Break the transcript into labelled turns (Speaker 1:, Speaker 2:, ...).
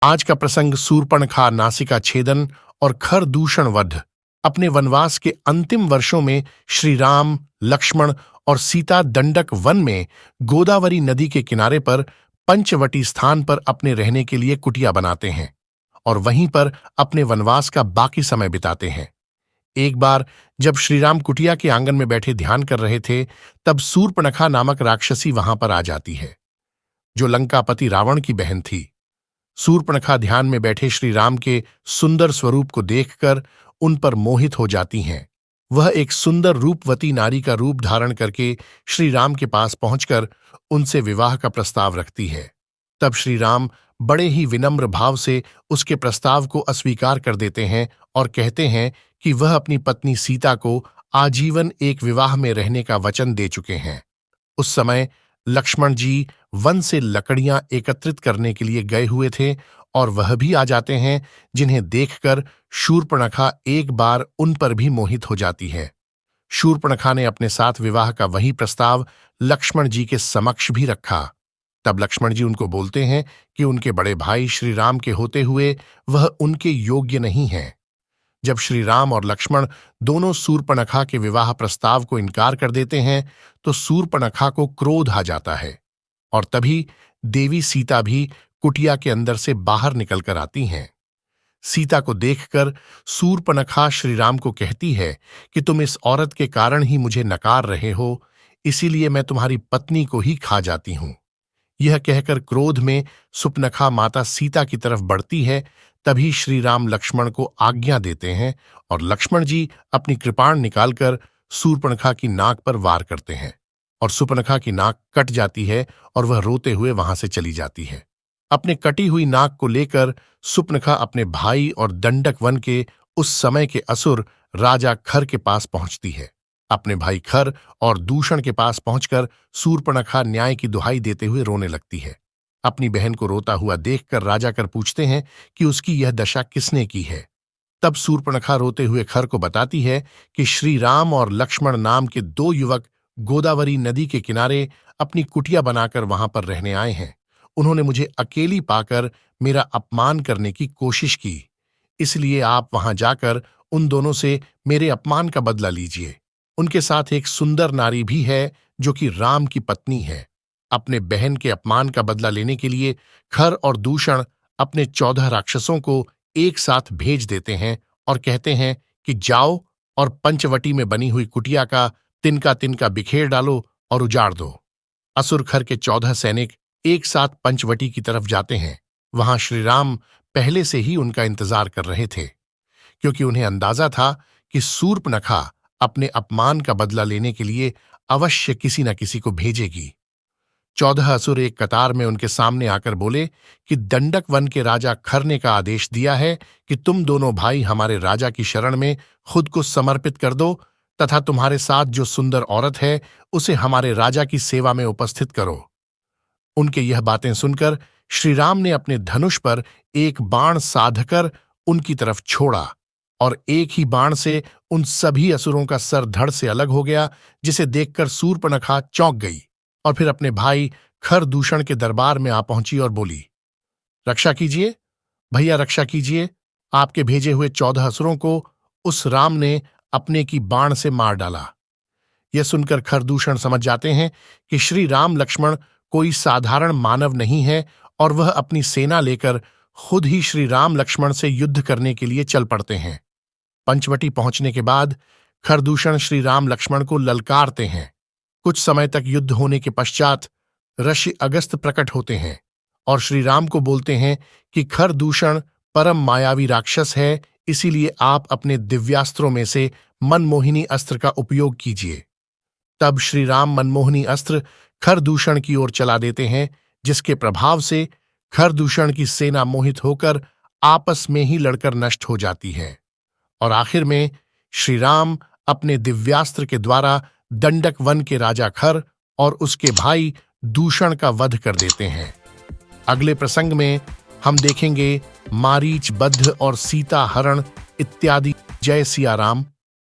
Speaker 1: आज का प्रसंग शूर्पणखा नासिका छेदन और खर दूषण वध। अपने वनवास के अंतिम वर्षों में श्री राम, लक्ष्मण और सीता दंडक वन में गोदावरी नदी के किनारे पर पंचवटी स्थान पर अपने रहने के लिए कुटिया बनाते हैं और वहीं पर अपने वनवास का बाकी समय बिताते हैं। एक बार जब श्रीराम कुटिया के आंगन में बैठे ध्यान कर रहे थे, तब शूर्पणखा नामक राक्षसी वहां पर आ जाती है, जो लंकापति रावण की बहन थी। शूर्पणखा ध्यान में बैठे श्री राम के सुंदर स्वरूप को देखकर उन पर मोहित हो जाती हैं। वह एक सुंदर रूपवती नारी का रूप धारण करके श्री राम के पास पहुंचकर उनसे विवाह का प्रस्ताव रखती है। तब श्री राम बड़े ही विनम्र भाव से उसके प्रस्ताव को अस्वीकार कर देते हैं और कहते हैं कि वह अपनी पत्नी सीता को आजीवन एक विवाह में रहने का वचन दे चुके हैं। उस समय लक्ष्मण जी वन से लकड़ियां एकत्रित करने के लिए गए हुए थे और वह भी आ जाते हैं, जिन्हें देखकर शूर्पणखा एक बार उन पर भी मोहित हो जाती है। शूर्पणखा ने अपने साथ विवाह का वही प्रस्ताव लक्ष्मण जी के समक्ष भी रखा। तब लक्ष्मण जी उनको बोलते हैं कि उनके बड़े भाई श्री राम के होते हुए वह उनके योग्य नहीं है। जब श्री राम और लक्ष्मण दोनों शूर्पणखा के विवाह प्रस्ताव को इनकार कर देते हैं, तो शूर्पणखा को क्रोध आ जाता है और तभी देवी सीता भी कुटिया के अंदर से बाहर निकलकर आती हैं। सीता को देखकर शूर्पणखा श्री राम को कहती है कि तुम इस औरत के कारण ही मुझे नकार रहे हो, इसीलिए मैं तुम्हारी पत्नी को ही खा जाती हूं। यह कहकर क्रोध में शूर्पणखा माता सीता की तरफ बढ़ती है। तभी श्री राम लक्ष्मण को आज्ञा देते हैं और लक्ष्मण जी अपनी कृपाण निकालकर शूर्पणखा की नाक पर वार करते हैं और शूर्पणखा की नाक कट जाती है और वह रोते हुए वहां से चली जाती है। अपने कटी हुई नाक को लेकर शूर्पणखा अपने भाई और दंडक वन के उस समय के असुर राजा खर के पास पहुंचती है। अपने भाई खर और दूषण के पास पहुंचकर शूर्पणखा न्याय की दुहाई देते हुए रोने लगती है। अपनी बहन को रोता हुआ देखकर राजा कर पूछते हैं कि उसकी यह दशा किसने की है। तब शूर्पणखा रोते हुए खर को बताती है कि श्री राम और लक्ष्मण नाम के दो युवक गोदावरी नदी के किनारे अपनी कुटिया बनाकर वहां पर रहने आए हैं। उन्होंने मुझे अकेली पाकर मेरा अपमान करने की कोशिश की, इसलिए आप वहां जाकर उन दोनों से मेरे अपमान का बदला लीजिए। उनके साथ एक सुंदर नारी भी है जो कि राम की पत्नी है। अपने बहन के अपमान का बदला लेने के लिए खर और दूषण अपने 14 राक्षसों को एक साथ भेज देते हैं और कहते हैं कि जाओ और पंचवटी में बनी हुई कुटिया का तिनका तिनका बिखेर डालो और उजाड़ दो। असुर खर के 14 सैनिक एक साथ पंचवटी की तरफ जाते हैं। वहां श्री राम पहले से ही उनका इंतजार कर रहे थे, क्योंकि उन्हें अंदाजा था कि शूर्पणखा अपने अपमान का बदला लेने के लिए अवश्य किसी न किसी को भेजेगी। 14 असुर एक कतार में उनके सामने आकर बोले कि दंडक वन के राजा खर ने का आदेश दिया है कि तुम दोनों भाई हमारे राजा की शरण में खुद को समर्पित कर दो तथा तुम्हारे साथ जो सुंदर औरत है उसे हमारे राजा की सेवा में उपस्थित करो। उनके यह बातें सुनकर श्री राम ने अपने धनुष पर एक बाण साधकर उनकी तरफ छोड़ा और एक ही बाण से उन सभी असुरों का सर धड़ से अलग हो गया, जिसे देखकर शूर्पणखा चौंक गई और फिर अपने भाई खर दूषण के दरबार में आ पहुंची और बोली, रक्षा कीजिए भैया, रक्षा कीजिए। आपके भेजे हुए 14 असुरों को उस राम ने अपने की बाण से मार डाला। यह सुनकर खर दूषण समझ जाते हैं कि श्री राम लक्ष्मण कोई साधारण मानव नहीं है और वह अपनी सेना लेकर खुद ही श्री राम लक्ष्मण से युद्ध करने के लिए चल पड़ते हैं। पंचवटी पहुंचने के बाद खरदूषण श्री राम लक्ष्मण को ललकारते हैं। कुछ समय तक युद्ध होने के पश्चात ऋषि अगस्त्य प्रकट होते हैं और श्री राम को बोलते हैं कि खरदूषण परम मायावी राक्षस है, इसीलिए आप अपने दिव्यास्त्रों में से मनमोहिनी अस्त्र का उपयोग कीजिए। तब श्री राम मनमोहिनी अस्त्र खरदूषण की ओर चला देते हैं, जिसके प्रभाव से खरदूषण की सेना मोहित होकर आपस में ही लड़कर नष्ट हो जाती है और आखिर में श्री राम अपने दिव्यास्त्र के द्वारा दंडक वन के राजा खर और उसके भाई दूषण का वध कर देते हैं। अगले प्रसंग में हम देखेंगे मारीच बद्ध और सीता हरण इत्यादि। जय सिया राम।